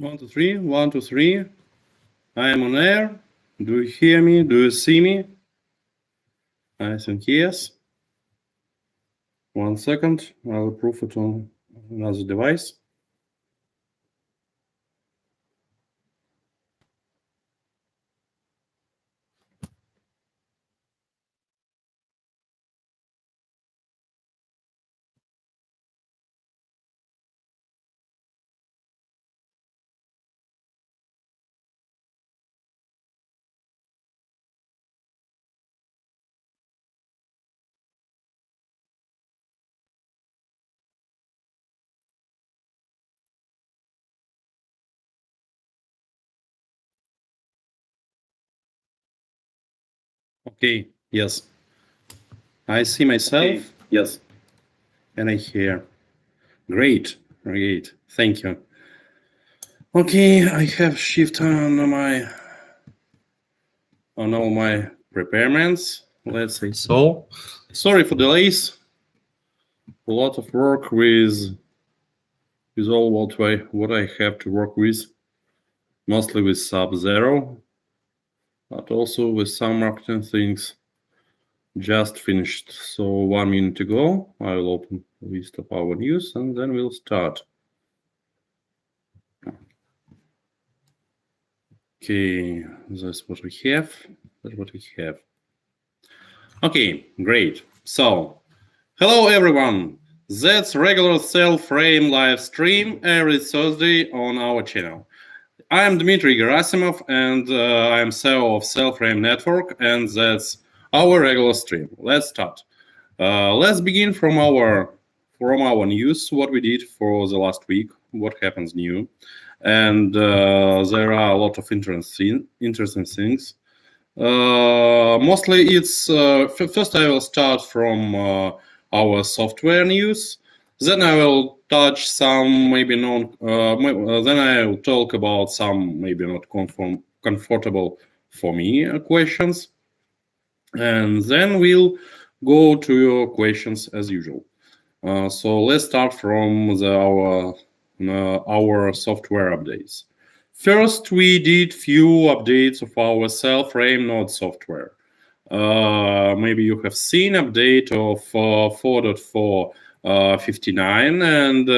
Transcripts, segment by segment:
1, 2, 3, 1, 2, 3. I am on air. Do you hear me? Do you see me? I think yes. 1 second. I will prove it on another device. Okay, yes. I see myself. Okay, yes. And I hear. Great, great. Thank you. Okay, I have shift on all my preparements. Let's say so. Sorry for delays. A lot of work with all what I have to work with, mostly with Sub-Zero, but also with some marketing things. Just finished. So 1 minute ago, I will open the list of our news and then we'll start. Okay, that's what we have. That's what we have. Okay, great. So, hello everyone. That's regular Cellframe live stream every Thursday on our channel. I am Dmitry Gerasimov and I am CEO of Cellframe Network, and that's our regular stream. Let's start. Let's begin from our news, what we did for the last week, what happens new. And there are a lot of interesting things. Mostly it's first I will start from our software news. Then I will touch some maybe then I will talk about some maybe not comfortable for me questions, and then we'll go to your questions as usual. So let's start from our software updates. First, we did few updates of our Cellframe node software. Maybe you have seen update of 4.4.59, and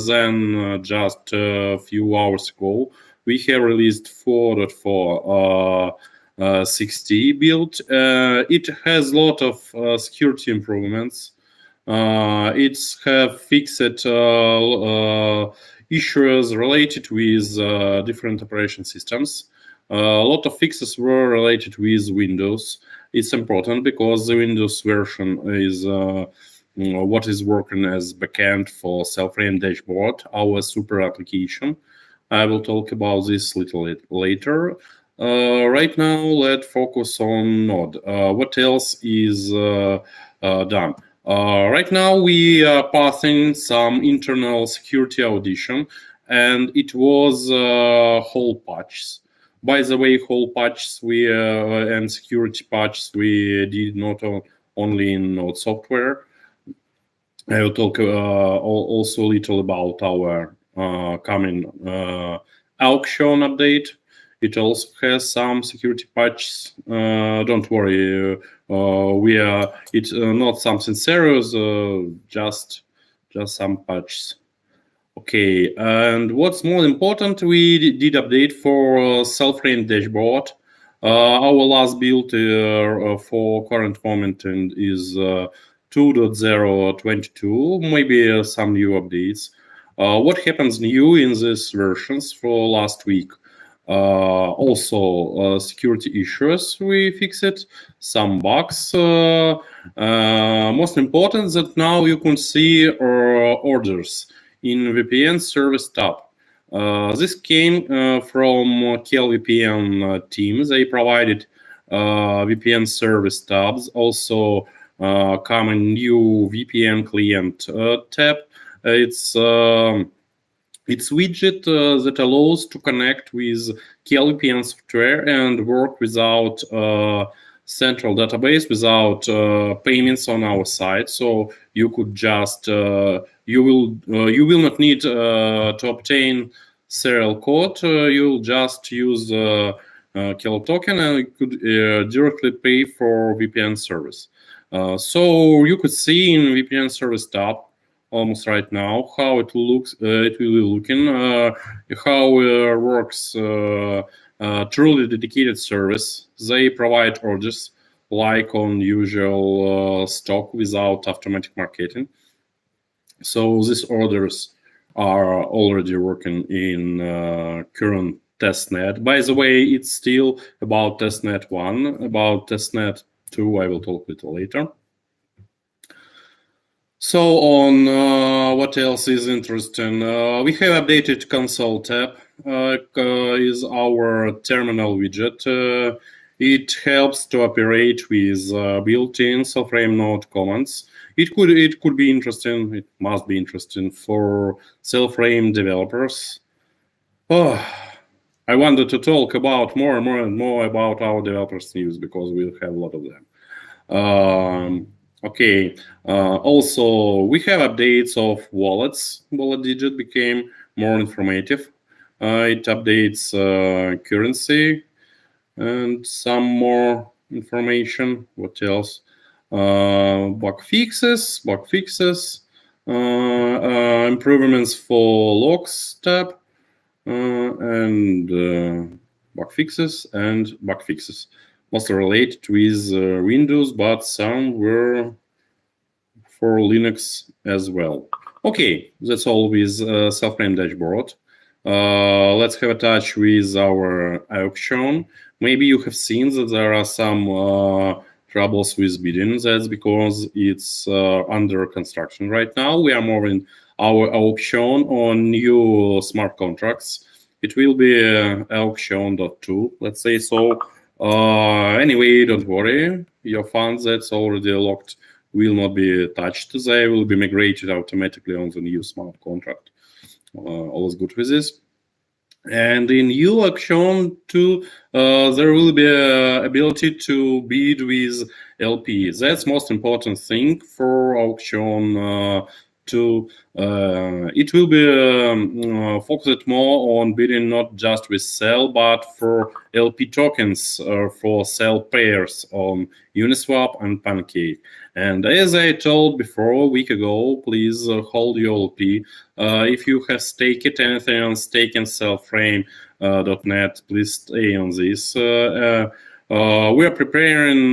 then just a few hours ago, we have released 4.4.60 build. It has a lot of security improvements. It's have fixed issues related with different operation systems. A lot of fixes were related with Windows. It's important because the Windows version is what is working as backend for Cellframe dashboard, our super application. I will talk about this a little later. Right now, let's focus on Node. What else is done? Right now, we are passing some internal security audition, and it was whole patches. By the way, whole patches and security patches we did not only in Node software. I will talk also a little about our coming auction update. It also has some security patches. Don't worry, it's not something serious. Just some patches. Okay, and what's more important, we did update for Cellframe dashboard. Our last build for current moment is 2.0.22. Maybe some new updates. What happens new in these versions for last week? Also security issues we fixed, some bugs. Most important that now you can see orders in VPN service tab. This came from KLVPN team. They provided VPN service tabs. Also come a new VPN client tab. It's widget that allows to connect with KLVPN software and work without central database, without payments on our side. So you could just you will not need to obtain serial code, you'll just use Kilo token and you could directly pay for VPN service. So you could see in VPN service tab almost right now how it looks. It will be looking how works. Truly dedicated service. They provide orders like on usual stock without automatic marketing. So these orders are already working in current testnet. By the way, it's still about testnet 1. About testnet 2, I will talk a little later. So on what else is interesting? We have updated console tab. Is our terminal widget. It helps to operate with built-in Cellframe node commands. It could be interesting. It must be interesting for Cellframe developers. Oh, I wanted to talk about more and more about our developers news because we have a lot of them. Okay. Also, we have updates of wallets. Wallet digit became more informative. It updates currency and some more information. What else? Bug fixes, improvements for logs tab, and bug fixes. Mostly related with Windows, but some were for Linux as well. Okay, that's all with Cellframe dashboard. Let's have a touch with our auction. Maybe you have seen that there are some troubles with bidding. That's because it's under construction right now. We are moving our auction on new smart contracts. It will be auction.2, let's say so. Anyway, don't worry. Your funds that's already locked will not be touched. They will be migrated automatically on the new smart contract. All is good with this. And in new auction 2, there will be ability to bid with LP. That's most important thing for auction 2. It will be focused more on bidding not just with Cell, but for LP tokens for Cell pairs on Uniswap and Pancake. And as I told before a week ago, please hold your LP. If you have staked anything on staking Cellframe.net, please stay on this. We are preparing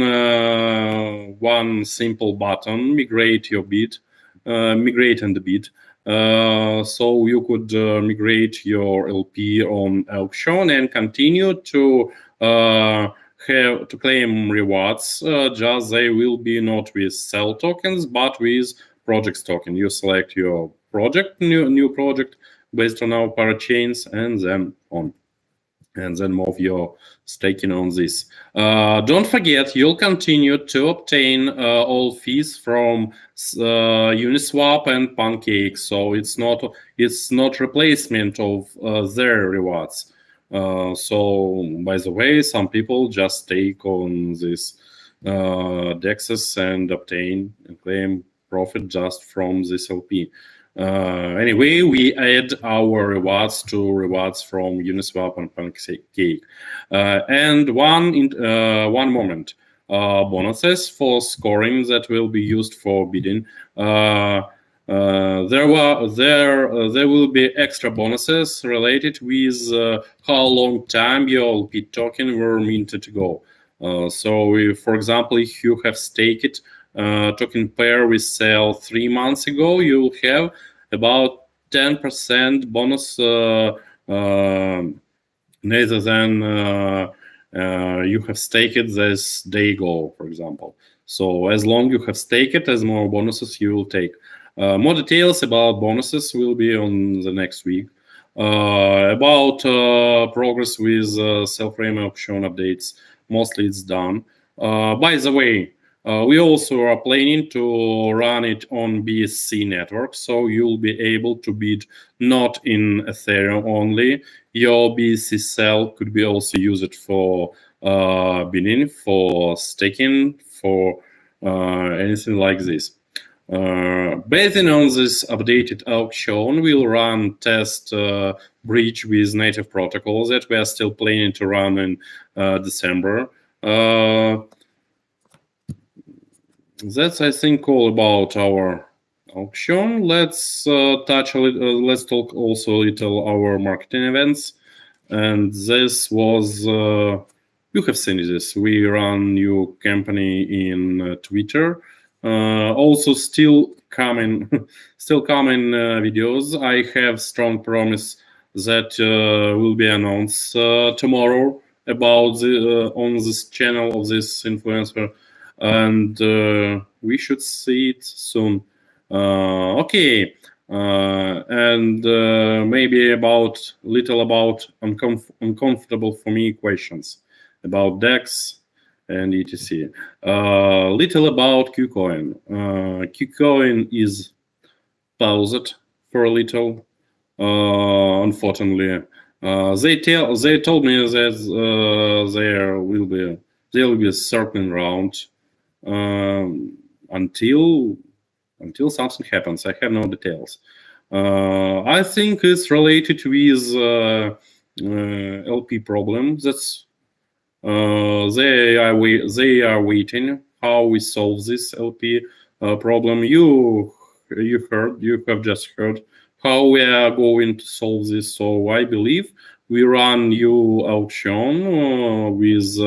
one simple button, migrate your bid. Migrate and bid. So you could migrate your LP on auction and continue to have to claim rewards. Just they will be not with Cell tokens, but with projects token. You select your project, new project based on our parachains, and then on. And then move your staking on this. Don't forget, you'll continue to obtain all fees from Uniswap and Pancake, so it's not replacement of their rewards. So, by the way, some people just take on this DEXs and obtain and claim profit just from this LP. Anyway, we add our rewards to rewards from Uniswap and Pancake. And one moment, bonuses for scoring that will be used for bidding. There will be extra bonuses related with how long time your LP token were minted ago. So, for example, if you have staked token pair with Cell 3 months ago, you'll have about 10% bonus rather than you have staked this day ago, for example. So as long you have staked, as more bonuses you will take. More details about bonuses will be on the next week. About progress with Cellframe auction updates, mostly it's done. By the way, we also are planning to run it on BSC network, so you'll be able to bid not in Ethereum only. Your BSC cell could be also used for bidding, for staking, for anything like this. Based on this updated auction, we'll run test bridge with native protocols that we are still planning to run in December. That's, I think, all about our auction. Let's touch a little. Let's talk also a little our marketing events. And this was you have seen this. We run new company in Twitter. Also, still coming videos. I have strong promise that will be announced tomorrow about the on this channel of this influencer, and we should see it soon. Okay. And maybe little about uncomfortable for me questions about DEX and etc. Little about KuCoin. KuCoin is paused for a little. Unfortunately, they told me that there will be a certain round until something happens. I have no details. I think it's related with LP problem. That's they are waiting how we solve this LP problem. You have just heard how we are going to solve this. So I believe we run new auction with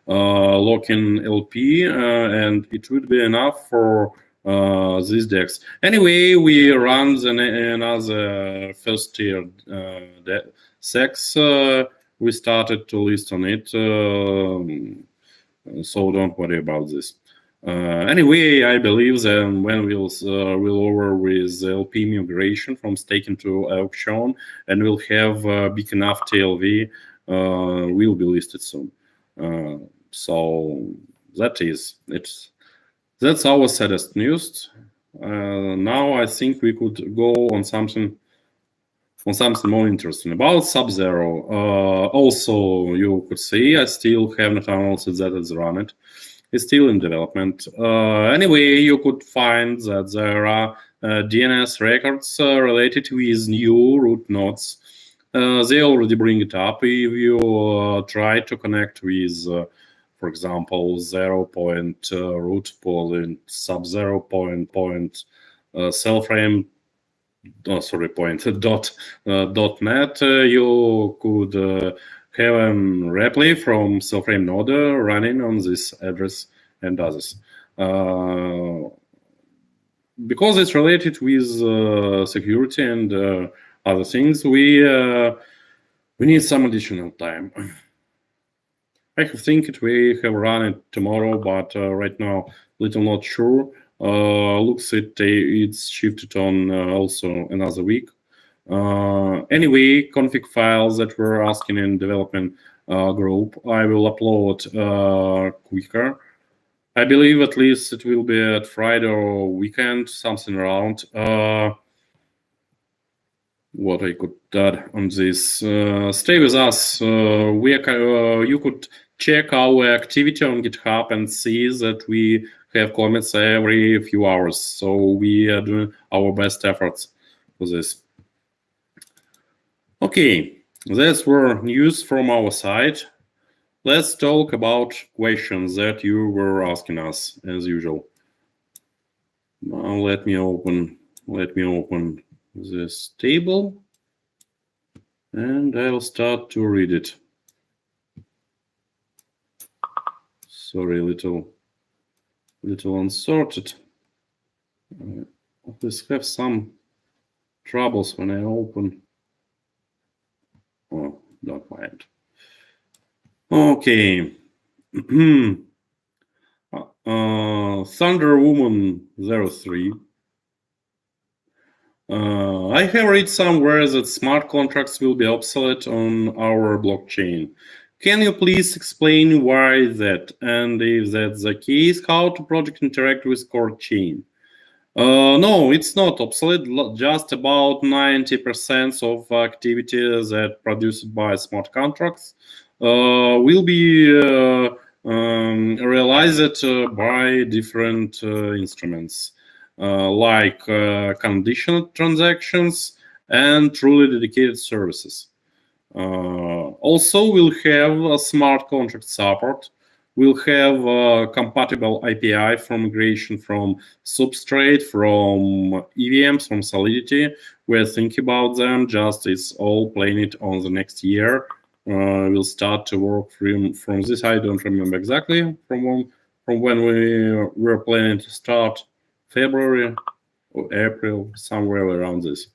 locking LP, and it would be enough for these DEX. Anyway, we run another first tier SEX. We started to list on it, so don't worry about this. Anyway, I believe that when we'll over with LP migration from staking to auction, and we'll have big enough TLV, will be listed soon. So that's our saddest news. Now I think we could go on something more interesting about Sub-Zero. Also, you could see I still have not announced that it's run. It's still in development. Anyway, you could find that there are DNS records related with new root nodes. They already bring it up. If you try to connect with, for example, 0.root point Sub-Zero point Cellframe .net, you could have a replay from Cellframe node running on this address and others. Because it's related with security and other things, we need some additional time. I think we have run it tomorrow, but right now, little not sure. Looks it's shifted on also another week. Anyway, config files that we're asking in development group, I will upload quicker. I believe at least it will be at Friday or weekend, something around. What I could add on this? Stay with us. You could check our activity on GitHub and see that we have comments every few hours. So we are doing our best efforts for this. Okay, that's were news from our side. Let's talk about questions that you were asking us as usual. Now let me open this table, and I'll start to read it. Sorry, little unsorted. I always have some troubles when I open. Oh, don't mind. Okay. Thunder Woman 03. I have read somewhere that smart contracts will be obsolete on our blockchain. Can you please explain why that? And if that's the case, how to project interact with core chain? No, it's not obsolete. Just about 90% of activities that produced by smart contracts will be realized by different instruments. like conditional transactions and truly dedicated services. Also, we'll have smart contract support. We'll have compatible API for migration from Substrate, from EVMs, from Solidity. We're thinking about them. Just it's all planning it on the next year. We'll start to work from this. I don't remember exactly from when we were planning to start, February or April, somewhere around this.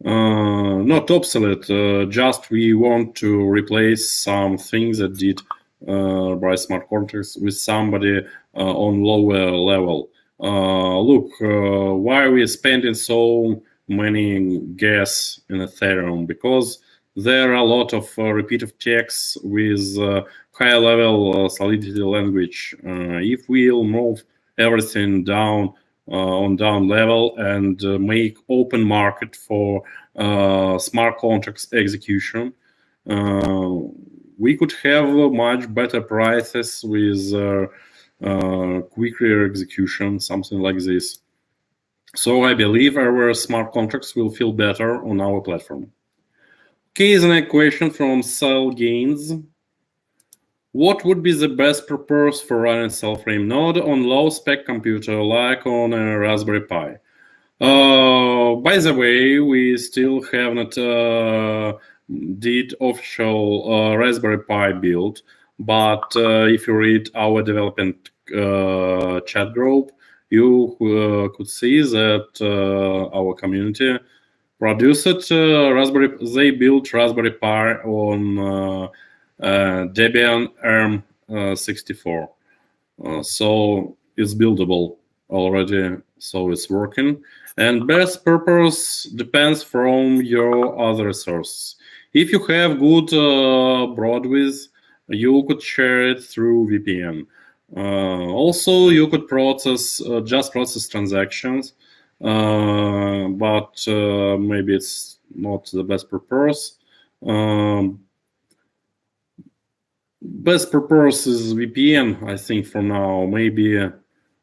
Not obsolete, just we want to replace some things that did by smart contracts with somebody on lower level. Look, why are we spending so many gas in Ethereum? Because there are a lot of repetitive checks with higher level Solidity language. If we'll move everything down on down level and make open market for smart contracts execution, we could have much better prices with quicker execution, something like this. So I believe our smart contracts will feel better on our platform. Okay, the next question from Cell Gains. What would be the best purpose for running Cellframe node on low spec computer like on a Raspberry Pi? By the way, we still have not did official Raspberry Pi build, but if you read our development chat group, you could see that our community produced they built Raspberry Pi on Debian ARM64. So it's buildable already, so it's working. And best purpose depends from your other sources. If you have good broadwidth, you could share it through VPN. Also, you could just process transactions, but maybe it's not the best purpose. Best purpose is VPN, I think, for now. Maybe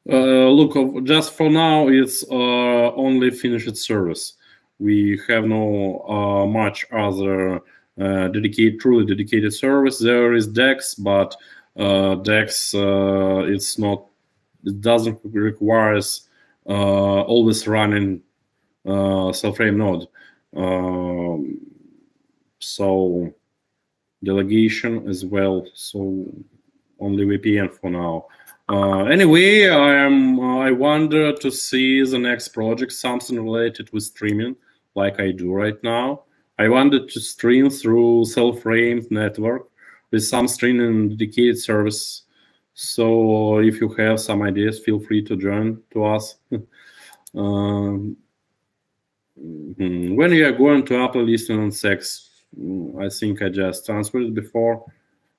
look, just for now, it's only finished service. We have no much other truly dedicated service. There is DEX, but DEX it doesn't requires always running Cellframe node. So delegation as well. So only VPN for now. Anyway, I wonder to see the next project, something related with streaming, like I do right now. I wanted to stream through Cellframe Network with some streaming dedicated service. So if you have some ideas, feel free to join to us. When you are going to Apple listing on SEX, I think I just answered it before.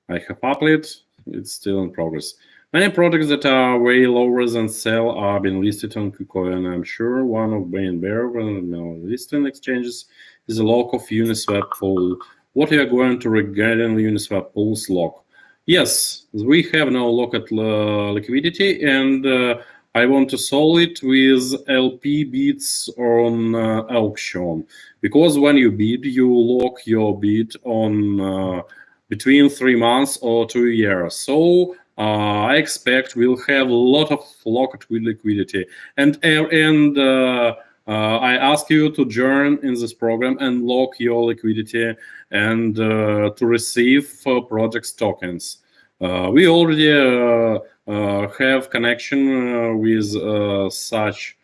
I have applied. It's still in progress. Many products that are way lower than Cell are being listed on KuCoin. I'm sure one of Bear listing exchanges is a lock of Uniswap pool. What are you going to regarding Uniswap pool's lock? Yes, we have no lock at liquidity, and I want to solve it with LP bids on auction, because when you bid, you lock your bid on between 3 months or 2 years. So I expect we'll have a lot of locked with liquidity, and I ask you to join in this program and lock your liquidity and to receive projects tokens. We already have connection with such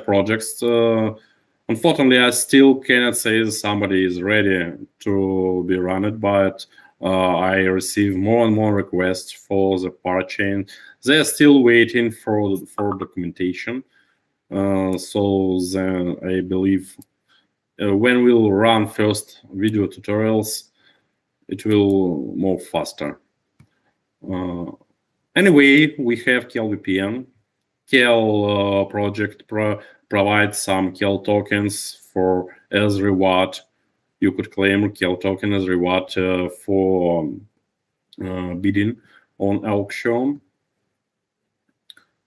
projects. Unfortunately, I still cannot say that somebody is ready to be run it, but I receive more and more requests for the parachain. They are still waiting for documentation. So then I believe when we'll run first video tutorials, it will move faster. Anyway, we have Kel VPN. Kel project provides some Kel tokens for every watt. You could claim Kel token as reward for bidding on auction.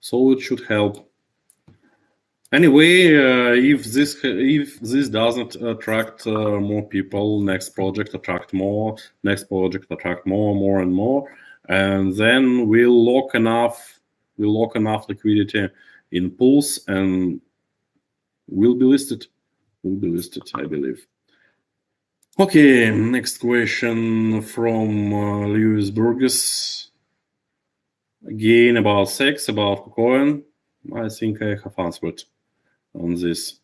So it should help. Anyway, if this doesn't attract more people, next project attract more, next project attract more and more, and then we'll lock enough liquidity in pools, and will be listed, I believe. Okay, next question from Lewis Burgess. Again about sex, about KuCoin. I think I have answered on this.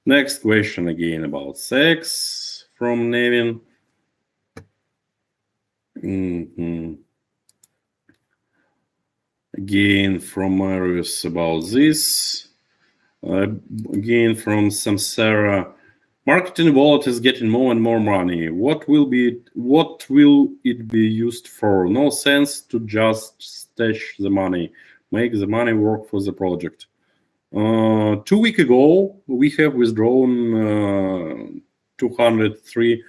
Next question again about sex from Nevin. Again from Marius about this. Again from Samsara. Marketing wallet is getting more and more money. What will it be used for? No sense to just stash the money. Make the money work for the project. 2 weeks ago, we have withdrawn 103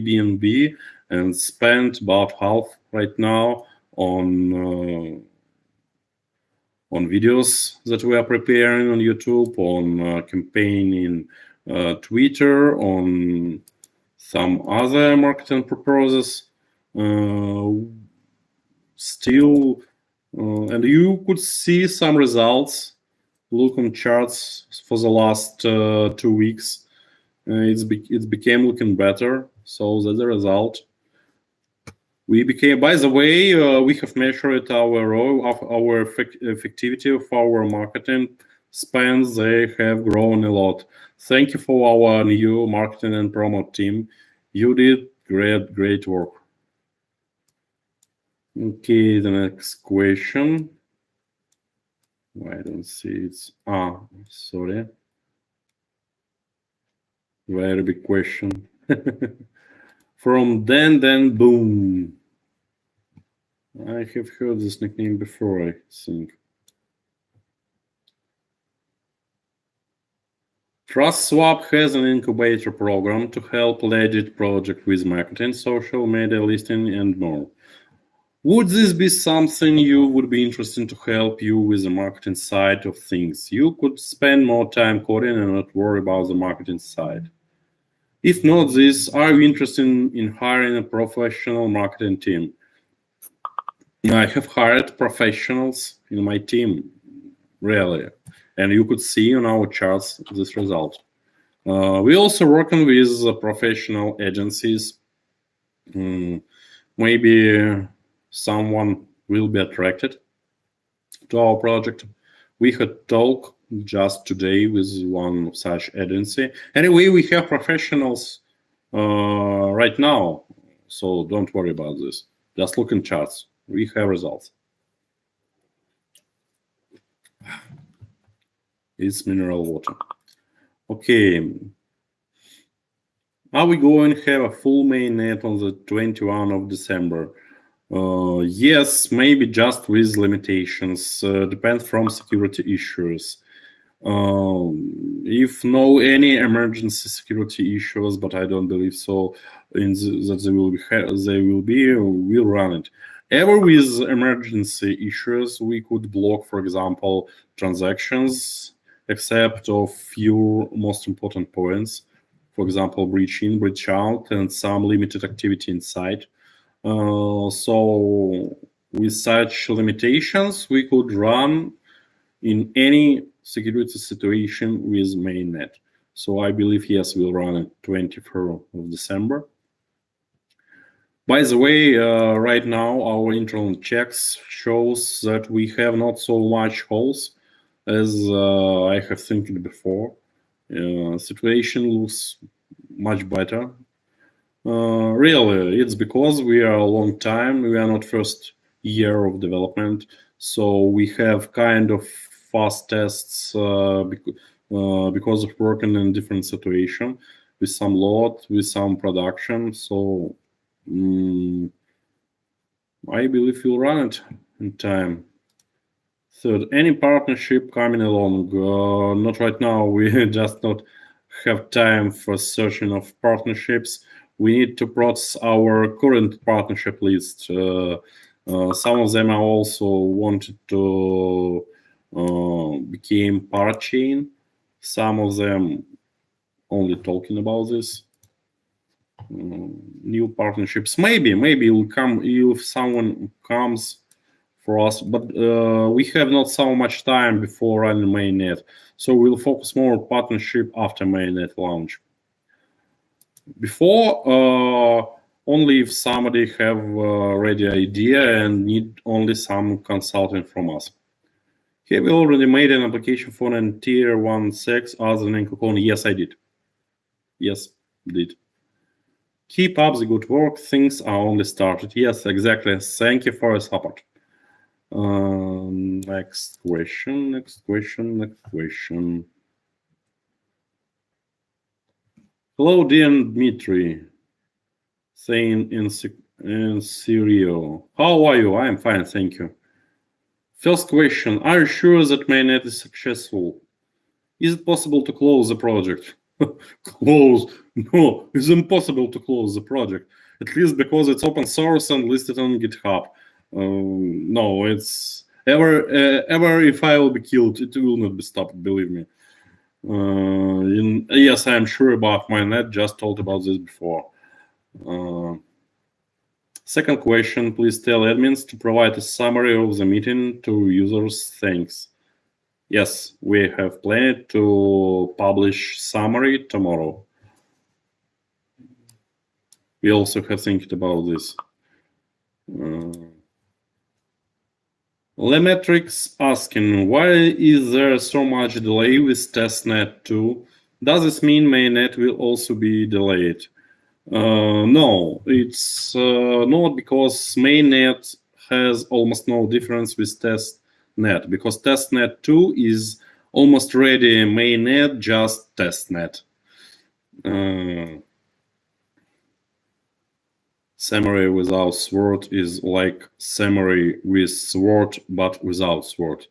BNB and spent about half right now on videos that we are preparing on YouTube, on campaigning Twitter, on some other marketing proposals. Still, and you could see some results. Look on charts for the last 2 weeks. It became looking better. So that's the result. We became, by the way, we have measured our effectivity of our marketing spends. They have grown a lot. Thank you for our new marketing and promo team. You did great work. Okay, the next question. I don't see it. Sorry. Very big question. From Dan Boom. I have heard this nickname before, I think. TrustSwap has an incubator program to help legit project with marketing, social media listing, and more. Would this be something you would be interested to help you with the marketing side of things? You could spend more time coding and not worry about the marketing side. If not this, are you interested in hiring a professional marketing team? I have hired professionals in my team, really. And you could see on our charts this result. We're also working with professional agencies. Maybe someone will be attracted to our project. We had talk just today with one such agency. Anyway, we have professionals right now, so don't worry about this. Just look in charts. We have results. It's mineral water. Okay. Are we going to have a full mainnet on the 21st of December? Yes, maybe just with limitations. Depends from security issues. If no any emergency security issues, but I don't believe so, that they will be, we'll run it. Ever with emergency issues, we could block, for example, transactions, except of few most important points. For example, breach in, breach out, and some limited activity inside. So with such limitations, we could run in any security situation with mainnet. So I believe, yes, we'll run it 24th of December. By the way, right now, our internal checks shows that we have not so much holes as I have thinking before. Situation looks much better. Really, it's because we are a long time. We are not first year of development, so we have kind of fast tests because of working in different situation with some load, with some production. So I believe we'll run it in time. Third, any partnership coming along? Not right now. We just not have time for searching of partnerships. We need to process our current partnership list. Some of them are also wanted to become parachain. Some of them only talking about this. New partnerships. Maybe it will come if someone comes for us, but we have not so much time before running mainnet, so we'll focus more on partnership after mainnet launch. Before, only if somebody have a ready idea and need only some consulting from us. Have you already made an application for an tier 1 sex other than Cocoon? Yes, I did. Yes, did. Keep up the good work. Things are only started. Yes, exactly. Thank you for your support. Next question. Hello, dear Dmitry. Saying in Syrio. How are you? I am fine, thank you. First question. Are you sure that mainnet is successful? Is it possible to close the project? Close? No, it's impossible to close the project. At least because it's open source and listed on GitHub. No, it's ever if I will be killed, it will not be stopped, believe me. Yes, I am sure about mainnet, just told about this before. Second question, please tell admins to provide a summary of the meeting to users. Thanks. Yes, we have planned to publish summary tomorrow. We also have thinking about this. Lemetrix asking, why is there so much delay with testnet 2? Does this mean mainnet will also be delayed? No, it's not, because mainnet has almost no difference with testnet, because testnet 2 is almost ready mainnet, just testnet. Summary without sword is like summary with sword but without sword.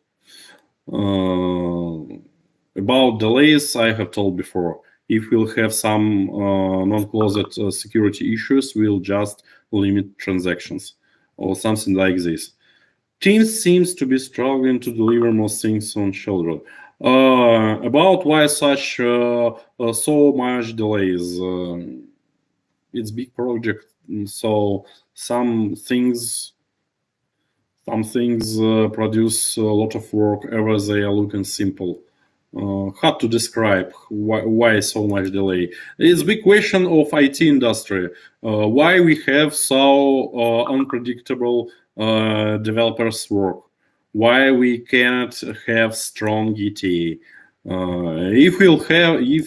About delays, I have told before. If we'll have some non-closed security issues, we'll just limit transactions or something like this. Teams seems to be struggling to deliver most things on schedule. About why such so much delays? It's big project, so some things produce a lot of work, ever they are looking simple. Hard to describe why so much delay. It's a big question of IT industry. Why we have so unpredictable developers work? Why we cannot have strong ETA? If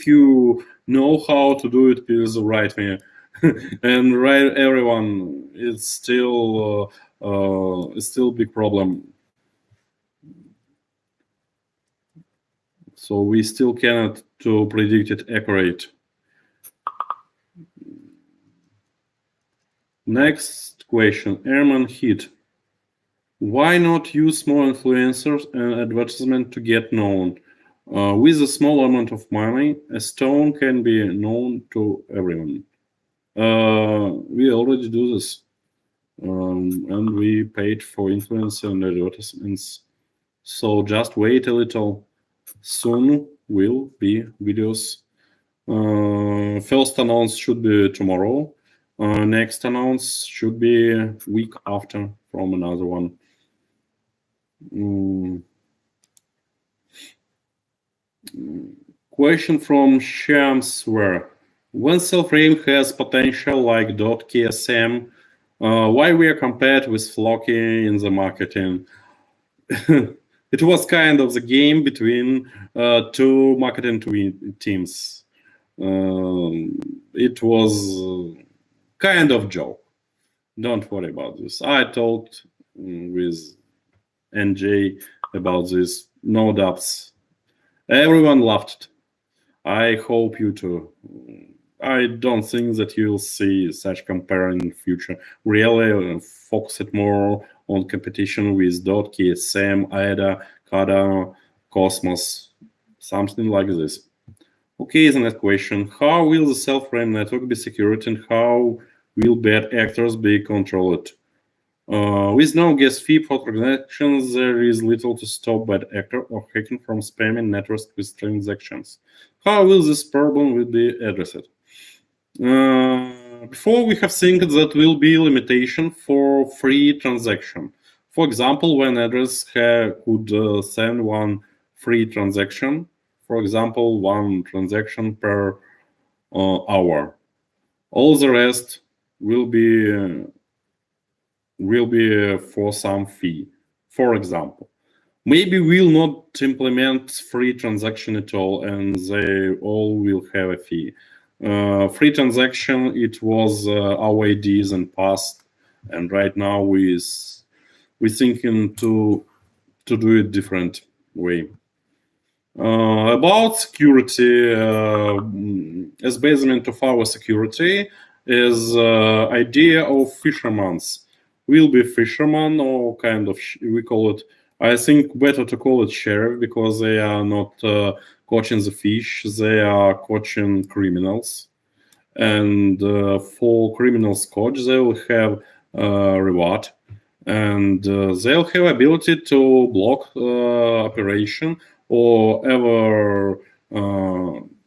you know how to do it, please write me. And write everyone. It's still a big problem. So we still cannot to predict it accurate. Next question, Airman Hit. Why not use more influencers and advertisement to get known? With a small amount of money, a stone can be known to everyone. We already do this. And we paid for influencer and advertisements. So just wait a little. Soon will be videos. First announce should be tomorrow. Next announce should be a week after from another one. Question from Shamsware. When Cellframe has potential like .ksm, why we are compared with Flocky in the marketing? It was kind of the game between two marketing teams. It was kind of joke. Don't worry about this. I talked with NJ about this. No doubts. Everyone laughed. I hope you too. I don't think that you'll see such comparing in the future. Really focus it more on competition with .ksm, ADA, CADA, Cosmos, something like this. Okay, the next question. How will the Cellframe network be secured and how will bad actors be controlled? With no gas fee for transactions, there is little to stop bad actor or hacking from spamming networks with transactions. How will this problem be addressed? Before we have seen that will be limitation for free transaction. For example, when address could send one free transaction, for example, one transaction per hour. All the rest will be for some fee. For example, maybe we'll not implement free transaction at all, and they all will have a fee. Free transaction, it was our ideas in past, and right now we're thinking to do it different way. About security, as basement of our security is idea of fishermen's. Will be fisherman or kind of we call it. I think better to call it sheriff because they are not catching the fish; they are catching criminals. And for criminals caught, they will have reward, and they'll have ability to block operation or ever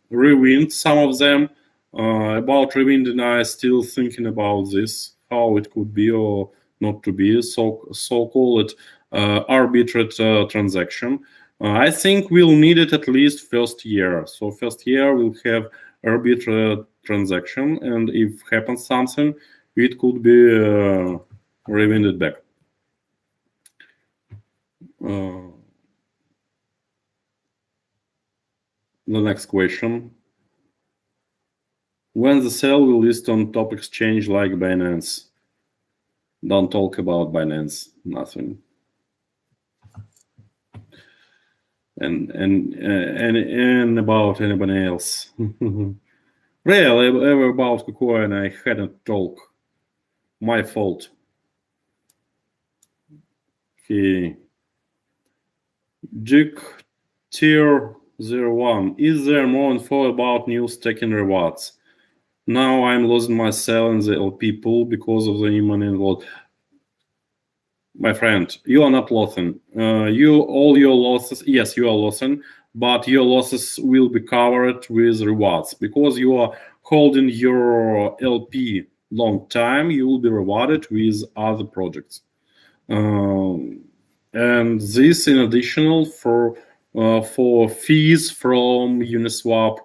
rewind some of them. About rewinding, I still thinking about this, how it could be or not to be. So called arbitrate transaction. I think we'll need it at least first year. So first year we'll have arbitrate transaction, and if happens something, it could be rewinded back. The next question. When the cell will list on top exchange like Binance? Don't talk about Binance, nothing. And about anybody else. Really, ever about KuCoin, I hadn't talk. My fault. Okay. Jig tier 01. Is there more info about new staking rewards? Now I'm losing my cell in the LP pool because of the new money involved. My friend, you are not losing. All your losses, yes, you are losing, but your losses will be covered with rewards because you are holding your LP long time. You will be rewarded with other projects, and this in additional for fees from Uniswap.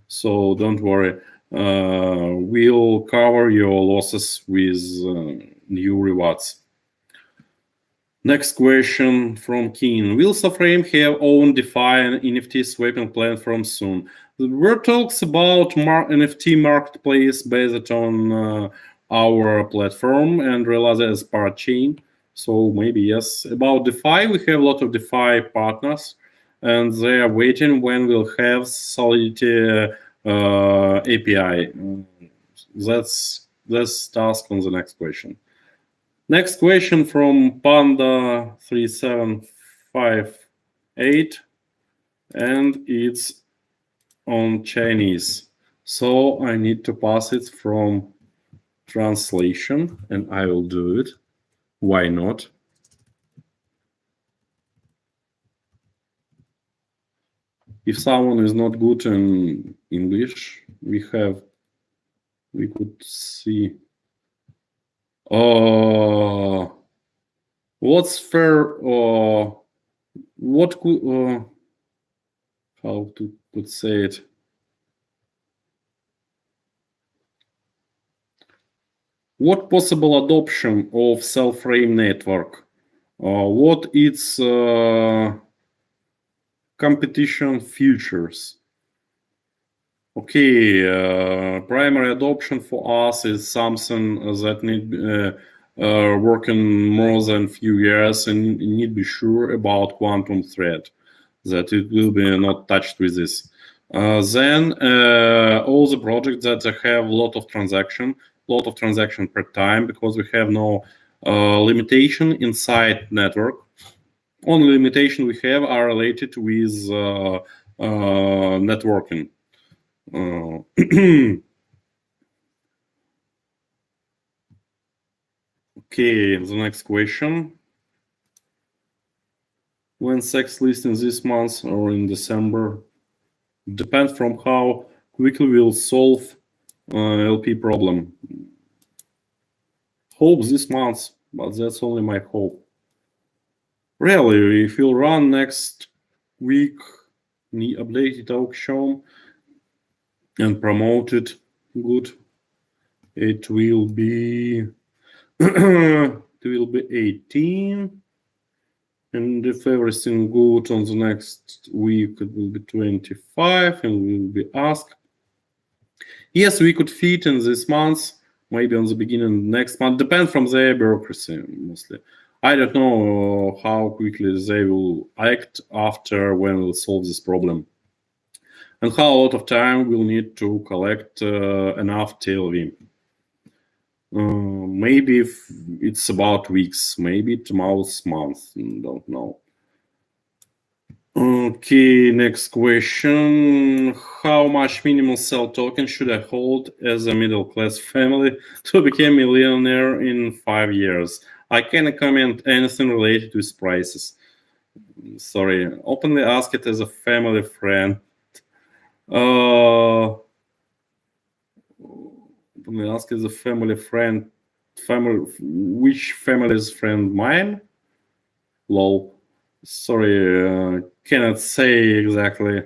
So don't worry. We'll cover your losses with new rewards. Next question from Keen. Will Cellframe have own DeFi and NFT swapping plan from soon? There were talks about NFT marketplace based on our platform and realized as part chain. So maybe yes. About DeFi, we have a lot of DeFi partners, and they are waiting when we'll have Solidity API. That's task on the next question. Next question from Panda3758, and it's on Chinese. So I need to pass it from translation, and I will do it. Why not? If someone is not good in English, we could see. What's fair? What could? How could say it? What possible adoption of Cellframe Network? What its competition features? Okay, primary adoption for us is something that need working more than few years, and need be sure about quantum thread, that it will be not touched with this. Then all the projects that have a lot of transaction per time, because we have no limitation inside network. Only limitation we have are related with networking. Okay, the next question. When sex listing this month or in December? Depends from how quickly we'll solve LP problem. Hope this month, but that's only my hope. Really, if you'll run next week the updated auction and promote it good, it will be 18. And if everything good on the next week, it will be 25, and we will be asked. Yes, we could fit in this month, maybe on the beginning of next month. Depends from their bureaucracy, mostly. I don't know how quickly they will act after when we'll solve this problem. And how a lot of time we'll need to collect enough TLV. Maybe if it's about weeks, maybe it's months, don't know. Okay, next question. How much minimal cell token should I hold as a middle-class family to become millionaire in 5 years? I cannot comment anything related with prices. Sorry, openly ask it as a family friend. Openly ask as a family friend. Which family's friend? Mine? Lol. Sorry, cannot say exactly.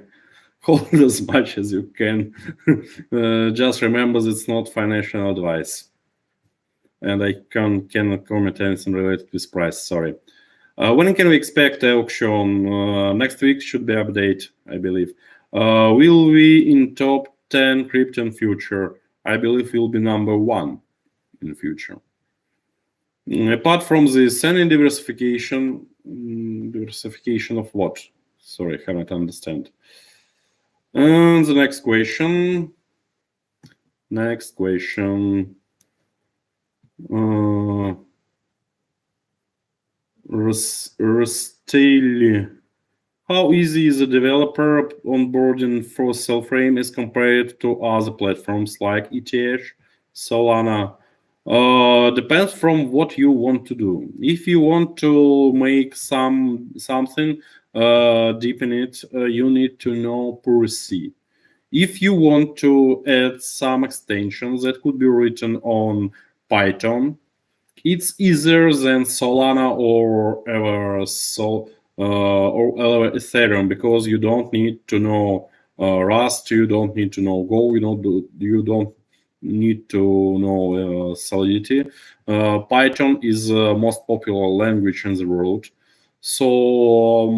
Hold as much as you can. Just remember it's not financial advice. And I cannot comment anything related with price, sorry. When can we expect the auction? Next week should be update, I believe. Will we in top 10 crypto in future? I believe we'll be number 1 in future. Apart from the sending diversification of what? Sorry, I haven't understand. And the next question. Rosteli. How easy is a developer onboarding for Cellframe as compared to other platforms like ETH, Solana? Depends from what you want to do. If you want to make something deep in it, you need to know Purity. If you want to add some extensions that could be written on Python, it's easier than Solana or Ethereum, because you don't need to know Rust, you don't need to know Go, you don't need to know Solidity. Python is the most popular language in the world. So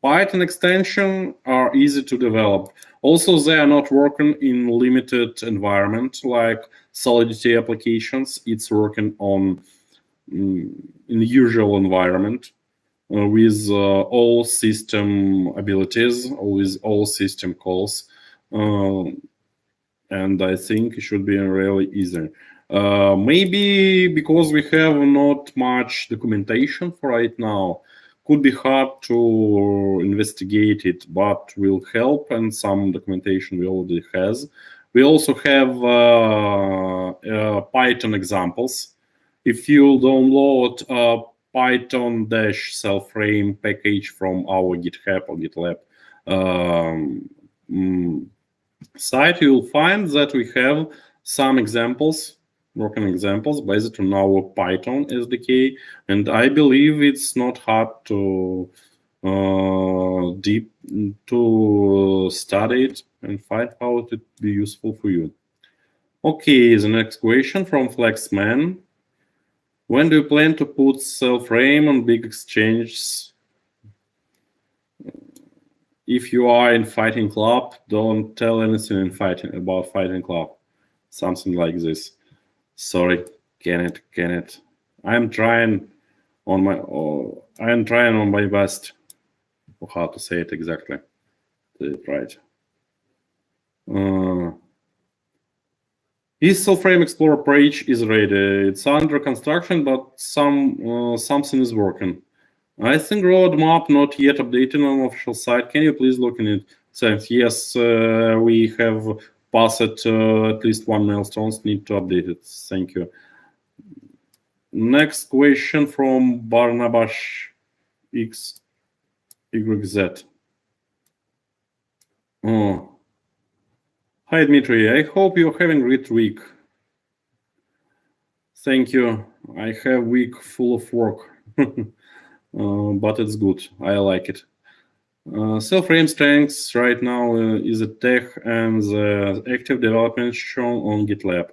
Python extensions are easy to develop. Also, they are not working in limited environment like Solidity applications. It's working on in the usual environment with all system abilities, with all system calls. And I think it should be really easy. Maybe because we have not much documentation for right now, could be hard to investigate it, but will help, and some documentation we already has. We also have Python examples. If you download Python-Cellframe package from our GitHub or GitLab site, you'll find that we have some examples, working examples based on our Python SDK, and I believe it's not hard to study it and find how it would be useful for you. Okay, the next question from Flexman. When do you plan to put Cellframe on big exchanges? If you are in Fighting Club, don't tell anything about Fighting Club. Something like this. Sorry, can it. I'm trying on my best. Or how to say it exactly. Right. Is Cellframe Explorer page is ready? It's under construction, but something is working. I think roadmap not yet updated on official site. Can you please look in it? Thanks. Yes, we have passed at least one milestone. Need to update it. Thank you. Next question from Barnabas XYZ. Oh. Hi, Dmitry. I hope you're having a great week. Thank you. I have a week full of work, but it's good. I like it. Cellframe strengths right now is a tech and the active development shown on GitLab.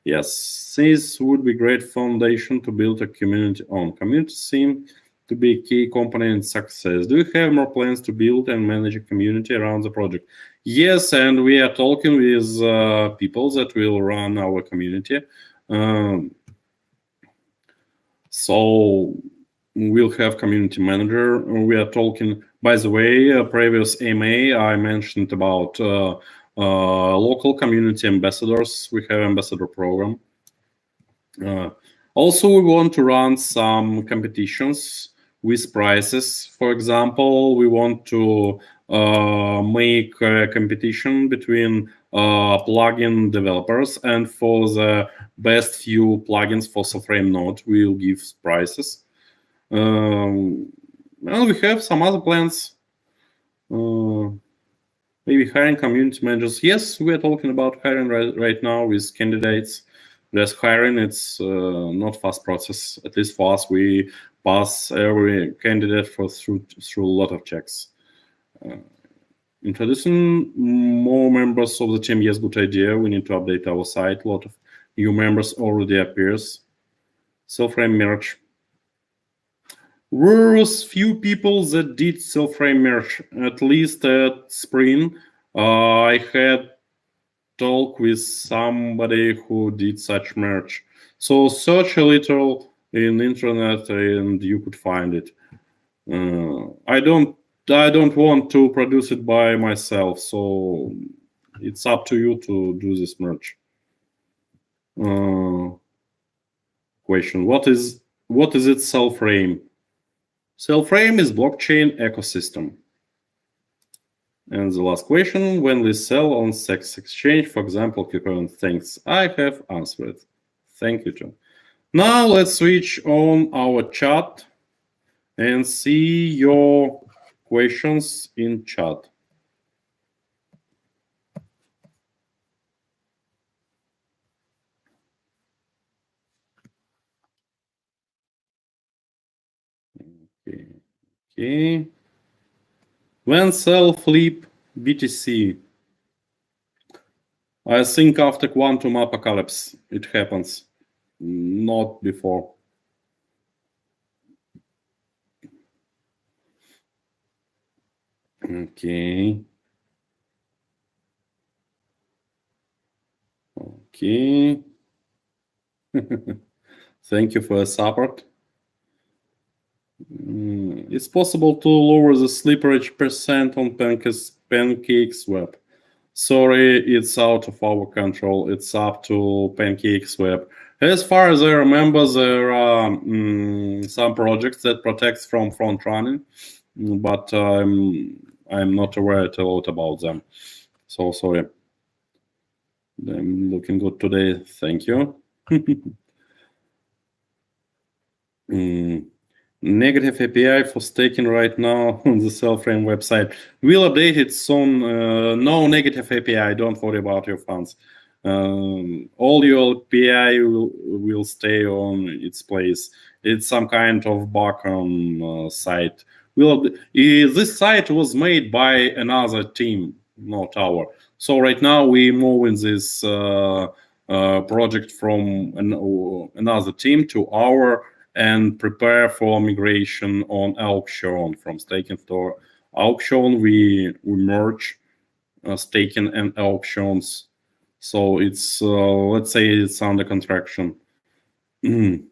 Yes, this would be great foundation to build a community on. Community seem to be a key component in success. Do you have more plans to build and manage a community around the project? Yes, and we are talking with people that will run our community. So we'll have community manager. We are talking, by the way, previous AMA, I mentioned about local community ambassadors. We have ambassador program. Also, we want to run some competitions with prizes. For example, we want to make a competition between plugin developers, and for the best few plugins for Cellframe node, we will give prizes. And we have some other plans. Maybe hiring community managers. Yes, we are talking about hiring right now with candidates. There's hiring. It's not fast process. At least for us, we pass every candidate through a lot of checks. Introducing more members of the team. Yes, good idea. We need to update our site. A lot of new members already appears. Cellframe merge. Whereas few people that did Cellframe merge, at least at spring, I had talk with somebody who did such merge. So search a little in internet and you could find it. I don't want to produce it by myself, so it's up to you to do this merge. Question: What is it? Cellframe. Cellframe is blockchain ecosystem. And the last question: when we sell on sex exchange, for example, Coupon? Thanks. I have answered. Thank you, John. Now let's switch on our chat and see your questions in chat. Okay. When sell flip BTC? I think after quantum apocalypse it happens, not before. Okay. Okay. Thank you for the support. It's possible to lower the slippage percent on PancakeSwap. Sorry, it's out of our control. It's up to PancakeSwap. As far as I remember, there are some projects that protect from front running, but I'm not aware at all about them. So sorry. I'm looking good today. Thank you. Negative API for staking right now on the Cellframe website. We'll update it soon. No negative API. Don't worry about your funds. All your API will stay on its place. It's some kind of bug on site. This site was made by another team, not our. So right now we move in this project from another team to our, and prepare for migration on auction from staking to auction. We merge staking and auctions, so it's let's say it's under contraction. Okay.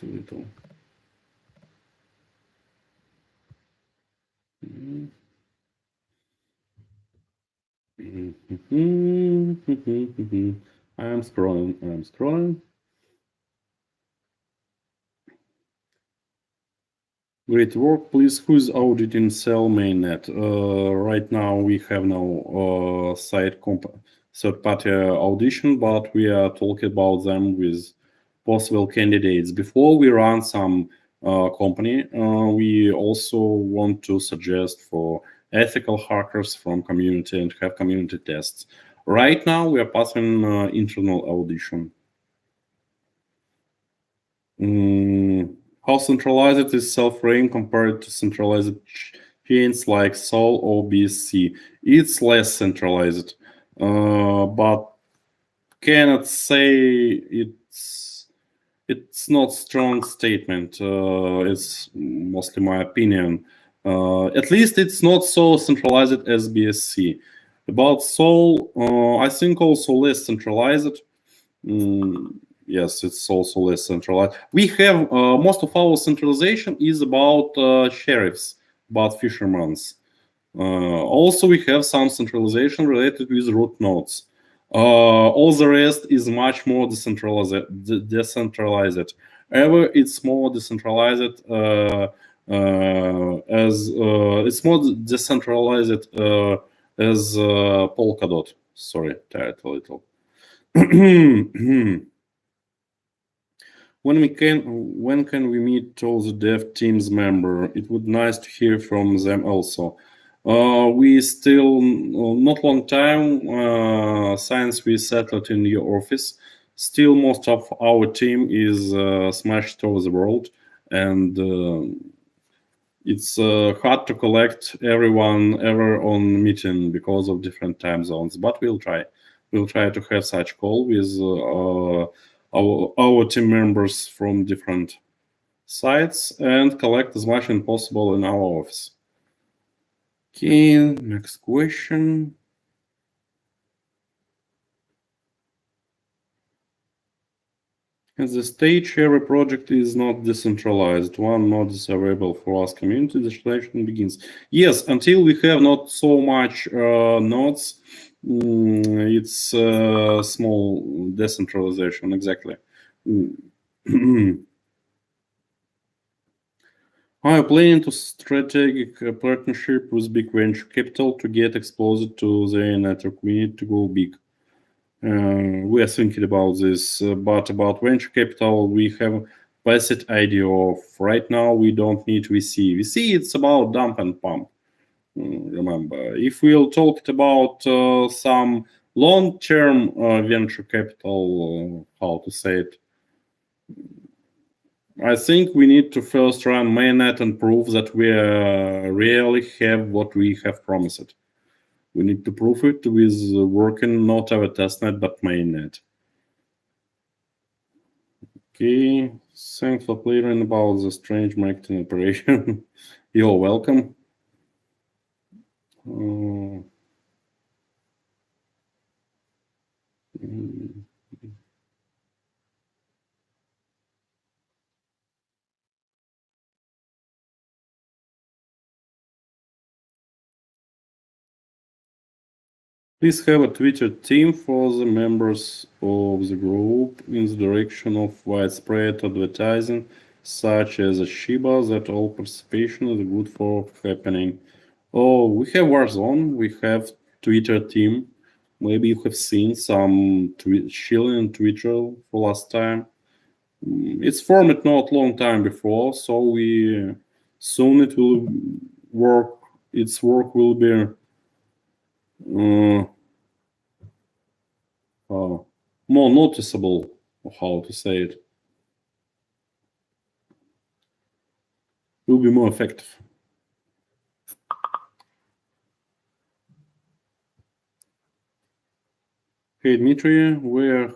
Little. I'm scrolling. Great work, please. Who's auditing Cell mainnet? Right now we have no third-party audition, but we are talking about them with possible candidates. Before we run some company, we also want to suggest for ethical hackers from community and have community tests. Right now we are passing internal audition. How centralized is Cellframe compared to centralized chains like Sol or BSC? It's less centralized, but cannot say it's not strong statement. It's mostly my opinion. At least it's not so centralized as BSC. About Sol, I think also less centralized. Yes, it's also less centralized. We have most of our centralization is about sheriffs, about fishermen's. Also, we have some centralization related with root nodes. All the rest is much more decentralized. However, it's more decentralized as it's more decentralized as Polkadot. Sorry, tired a little. When can we meet all the dev teams member? It would nice to hear from them also. We still not long time since we settled in your office. Still, most of our team is smashed over the world, and it's hard to collect everyone ever on meeting because of different time zones. But we'll try. We'll try to have such call with our team members from different sites and collect as much as possible in our office. Okay, next question. At this stage, every project is not decentralized. One node is available for us community. The installation begins. Yes, until we have not so much nodes, it's small decentralization, exactly. Are you planning to strategic partnership with big venture capital to get exposed to the network? We need to go big. We are thinking about this, but about venture capital, we have basic idea of right now. We don't need VC. VC, it's about dump and pump. Remember, if we'll talk about some long-term venture capital, how to say it, I think we need to first run mainnet and prove that we really have what we have promised. We need to prove it with working not our testnet but mainnet. Okay, thanks for clearing about the strange marketing operation. You're welcome. Please have a Twitter team for the members of the group in the direction of widespread advertising, such as a Shiba, that all participation is good for happening. Oh, we have Warzone, we have Twitter team. Maybe you have seen some shilling on Twitter for last time. It's formed not long time before, so we soon it will work. Its work will be more noticeable, or how to say it. Will be more effective. Hey Dmitry,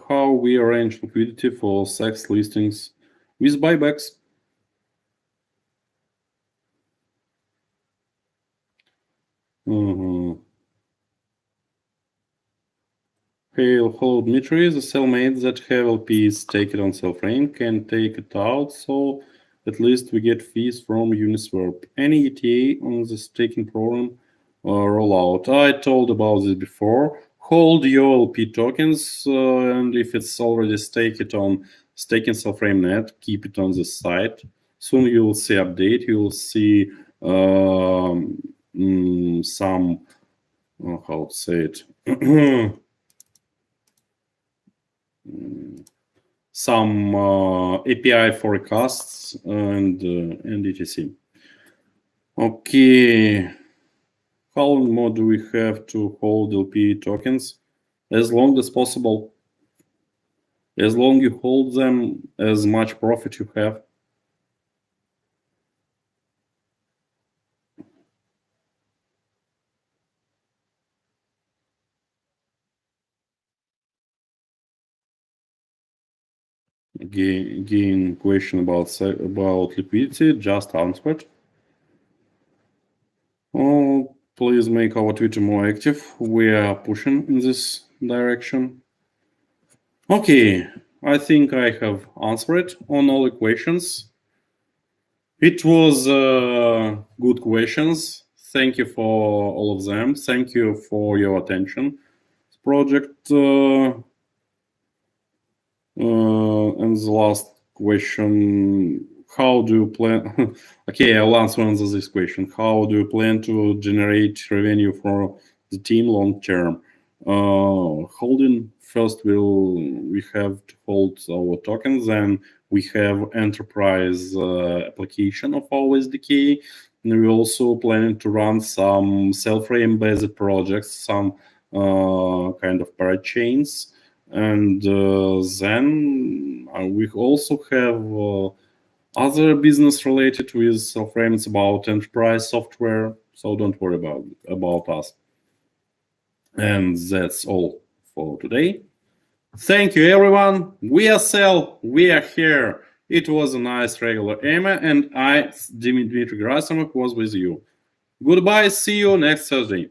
how we arrange liquidity for sex listings with buybacks? Hey, hello Dmitry, the cellmates that have LPs take it on Cellframe can take it out, so at least we get fees from Uniswap. Any ETA on the staking program? rollout. I told about this before. Hold your LP tokens, and if it's already staking Cellframe Net, keep it on the site. Soon you will see update. You will see some how to say it. Some API forecasts and etc. Okay. How long more do we have to hold LP tokens? As long as possible. As long you hold them, as much profit you have. Again, question about liquidity, just answered. Oh, please make our Twitter more active. We are pushing in this direction. Okay, I think I have answered on all the questions. It was good questions. Thank you for all of them. Thank you for your attention. Project and the last question, how do you plan? Okay, I'll answer this question. How do you plan to generate revenue for the team long term? Holding first, we have to hold our tokens, and we have enterprise application of our SDK. And we're also planning to run some Cellframe based projects, some kind of parachains. And then we also have other business related with Cellframe. It's about enterprise software, so don't worry about us. And that's all for today. Thank you, everyone. We are Cell. We are here. It was a nice regular Emma, and I, Dmitry Gerasimov, was with you. Goodbye. See you next Thursday.